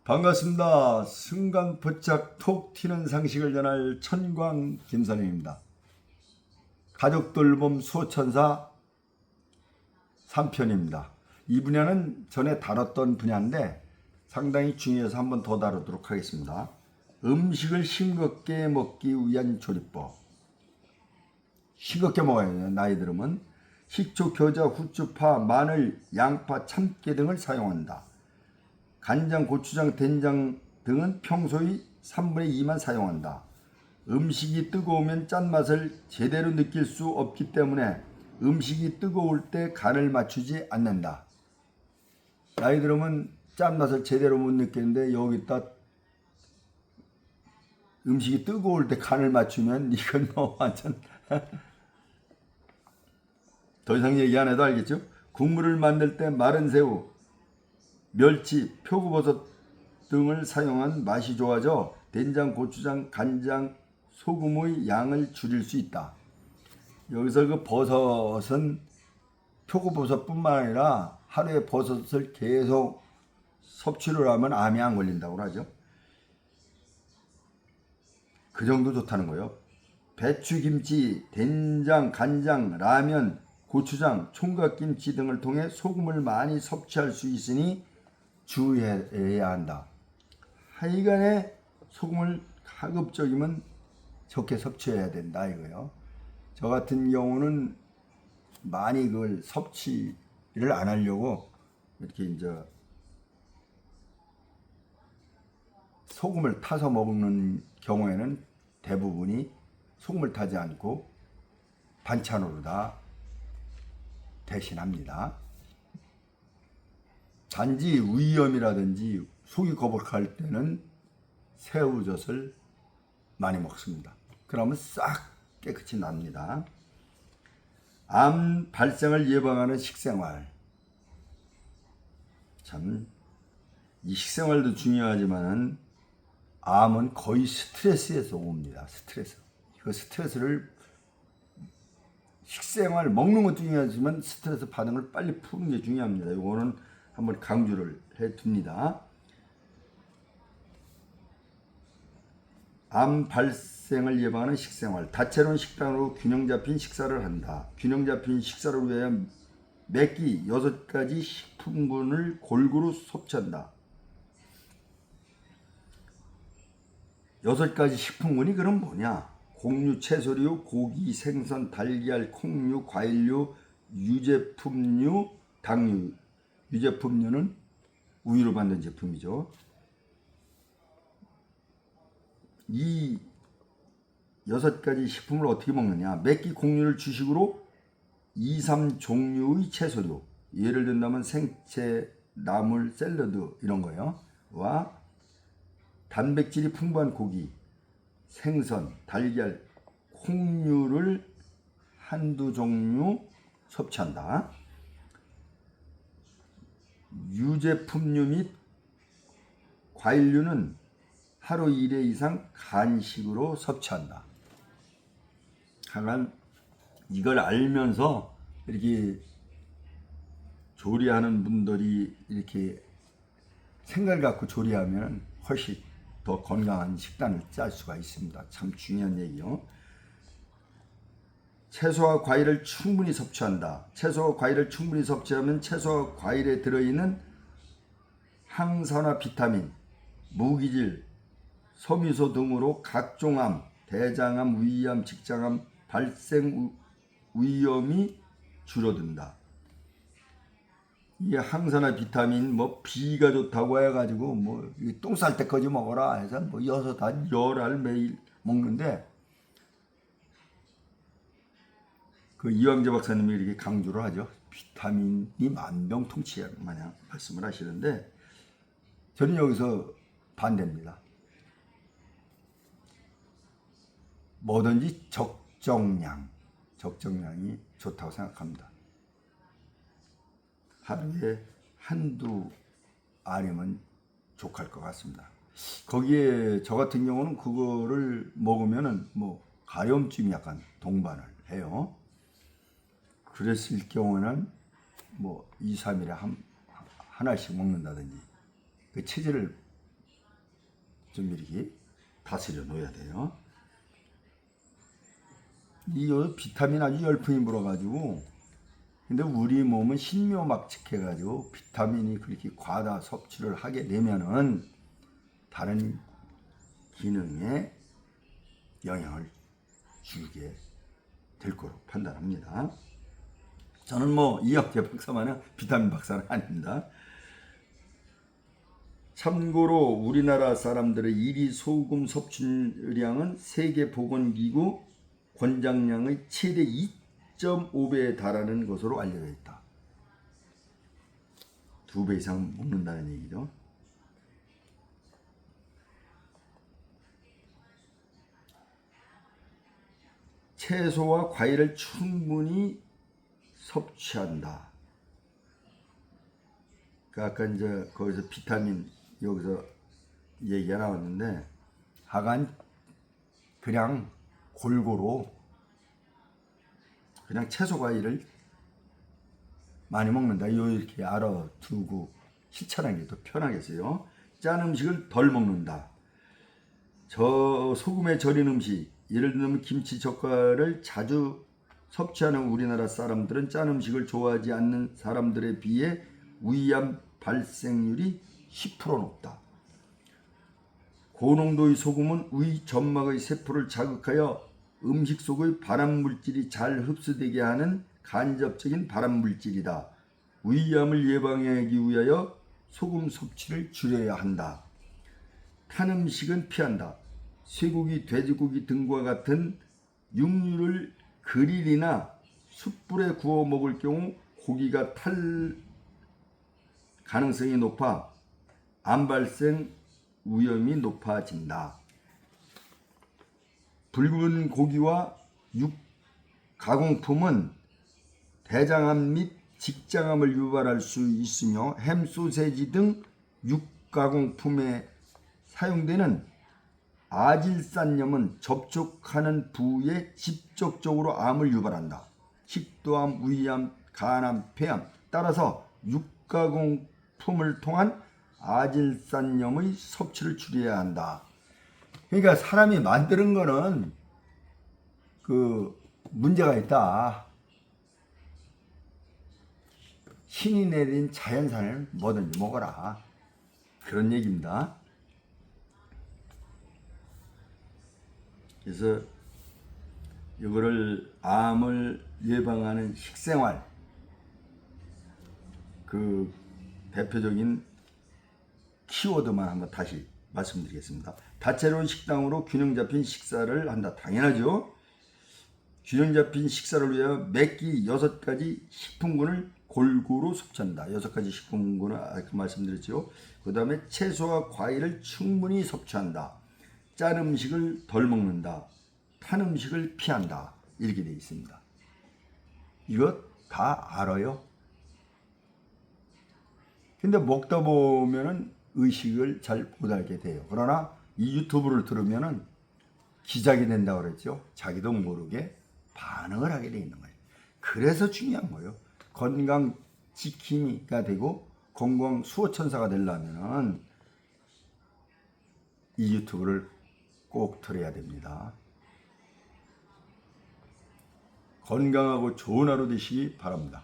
반갑습니다. 순간 포착 톡 튀는 상식을 전할 천광 김선영입니다. 가족돌봄 수호천사 3편입니다. 이 분야는 전에 다뤘던 분야인데 상당히 중요해서 한 번 더 다루도록 하겠습니다. 음식을 싱겁게 먹기 위한 조리법. 싱겁게 먹어야 해요. 나이 들으면 식초, 겨자, 후추, 파, 마늘, 양파, 참깨 등을 사용한다. 간장, 고추장, 된장 등은 평소의 3분의 2만 사용한다. 음식이 뜨거우면 짠맛을 제대로 느낄 수 없기 때문에 음식이 뜨거울 때 간을 맞추지 않는다. 나이 들으면 짠맛을 제대로 못 느끼는데 여기다 음식이 뜨거울 때 간을 맞추면 이건 뭐 완전 더 이상 얘기 안 해도 알겠죠? 국물을 만들 때 마른 새우, 멸치, 표고버섯 등을 사용한 맛이 좋아져 된장, 고추장, 간장, 소금의 양을 줄일 수 있다. 여기서 그 버섯은 표고버섯뿐만 아니라 하루에 버섯을 계속 섭취를 하면 암이 안 걸린다고 하죠. 그 정도 좋다는 거예요. 배추김치, 된장, 간장, 라면, 고추장, 총각김치 등을 통해 소금을 많이 섭취할 수 있으니 주의해야 한다. 하여간에 소금을 가급적이면 적게 섭취해야 된다 이거요. 저 같은 경우는 많이 그걸 섭취를 안 하려고 이렇게 이제 소금을 타서 먹는 경우에는 대부분이 소금을 타지 않고 반찬으로 다 대신합니다. 단지 위염이라든지 속이 거북할 때는 새우젓을 많이 먹습니다. 그러면 싹 깨끗이 납니다. 암 발생을 예방하는 식생활. 참, 이 식생활도 중요하지만은 암은 거의 스트레스에서 옵니다. 스트레스. 그 스트레스를 식생활 먹는 것도 중요하지만 스트레스 반응을 빨리 푸는 게 중요합니다. 이거는 한번 강조를 해 둡니다. 암 발생을 예방하는 식생활. 다채로운 식단으로 균형 잡힌 식사를 한다. 균형 잡힌 식사를 위하여 매끼 6가지 식품군을 골고루 섭취한다. 6가지 식품군이 그럼 뭐냐? 곡류, 채소류, 고기, 생선, 달걀, 콩류, 과일류, 유제품류, 당류. 유제품류는 우유로 만든 제품이죠. 이 6가지 식품을 어떻게 먹느냐? 매끼 곡류를 주식으로 2, 3종류의 채소류, 예를 든다면 생채, 나물, 샐러드 이런 거요. 와 단백질이 풍부한 고기, 생선, 달걀, 콩류를 한두 종류 섭취한다. 유제품류 및 과일류는 하루 1회 이상 간식으로 섭취한다. 하여간 이걸 알면서 이렇게 조리하는 분들이 이렇게 생각을 갖고 조리하면 훨씬 더 건강한 식단을 짤 수가 있습니다. 참 중요한 얘기요. 채소와 과일을 충분히 섭취한다. 채소와 과일을 충분히 섭취하면 채소와 과일에 들어있는 항산화 비타민, 무기질, 섬유소 등으로 각종 암, 대장암, 위암, 직장암 발생 위험이 줄어든다. 이게 항산화 비타민 뭐 B가 좋다고 해가지고 뭐 똥 쌀 때까지 먹어라 해서 뭐 6, 한 10알 매일 먹는데 그 이황재 박사님이 이렇게 강조를 하죠. 비타민이 만병통치약 마냥 말씀을 하시는데 저는 여기서 반대입니다. 뭐든지 적정량이 좋다고 생각합니다. 하루에 한두 알이면 족할 것 같습니다. 거기에 저 같은 경우는 그거를 먹으면은 뭐 가려움증이 약간 동반을 해요. 그랬을 경우는 뭐 2, 3일에 하나씩 먹는다든지 그 체질을 좀 이렇게 다스려 놓아야 돼요. 이 비타민 아주 열풍이 불어가지고, 근데 우리 몸은 신묘막측해가지고 비타민이 그렇게 과다 섭취를 하게 되면은 다른 기능에 영향을 주게 될 거로 판단합니다. 저는 뭐 이학재 박사만은 비타민 박사는 아닙니다. 참고로 우리나라 사람들의 1위 소금 섭취량은 세계보건기구 권장량의 최대 2.5배에 달하는 것으로 알려져 있다. 2배 이상 먹는다는 얘기죠. 채소와 과일을 충분히 섭취한다. 아까 이제 거기서 비타민 여기서 얘기가 나왔는데, 하간 그냥 골고루 그냥 채소 과일을 많이 먹는다. 이렇게 알아두고 실천하는 게 더 편하겠어요. 짠 음식을 덜 먹는다. 소금에 절인 음식, 예를 들면 김치, 젓갈을 자주 섭취하는 우리나라 사람들은 짠 음식을 좋아하지 않는 사람들에 비해 위암 발생률이 10% 높다. 고농도의 소금은 위 점막의 세포를 자극하여 음식 속의 발암물질이 잘 흡수되게 하는 간접적인 발암물질이다. 위암을 예방하기 위하여 소금 섭취를 줄여야 한다. 탄 음식은 피한다. 쇠고기, 돼지고기 등과 같은 육류를 그릴이나 숯불에 구워 먹을 경우 고기가 탈 가능성이 높아 암 발생 위험이 높아진다. 붉은 고기와 육 가공품은 대장암 및 직장암을 유발할 수 있으며 햄, 소세지 등 육가공품에 사용되는 아질산염은 접촉하는 부위에 직접적으로 암을 유발한다. 식도암, 위암, 간암, 폐암. 따라서 육가공품을 통한 아질산염의 섭취를 줄여야 한다. 그러니까 사람이 만드는 거는 문제가 있다. 신이 내린 자연산을 뭐든지 먹어라. 그런 얘기입니다. 그래서 이거를 암을 예방하는 식생활, 대표적인 키워드만 한번 다시 말씀드리겠습니다. 다채로운 식단으로 균형 잡힌 식사를 한다. 당연하죠. 균형 잡힌 식사를 위하여 매끼 6가지 식품군을 골고루 섭취한다. 6가지 식품군을 아까 말씀드렸죠. 그 다음에 채소와 과일을 충분히 섭취한다. 짠 음식을 덜 먹는다. 탄 음식을 피한다. 이렇게 되어 있습니다. 이거 다 알아요. 근데 먹다 보면은 의식을 잘 못 알게 돼요. 그러나 이 유튜브를 들으면은 기작이 된다고 그랬죠. 자기도 모르게 반응을 하게 돼 있는 거예요. 그래서 중요한 거예요. 건강 지킴이가 되고 건강 수호천사가 되려면은 이 유튜브를 꼭 들어야 됩니다. 건강하고 좋은 하루 되시기 바랍니다.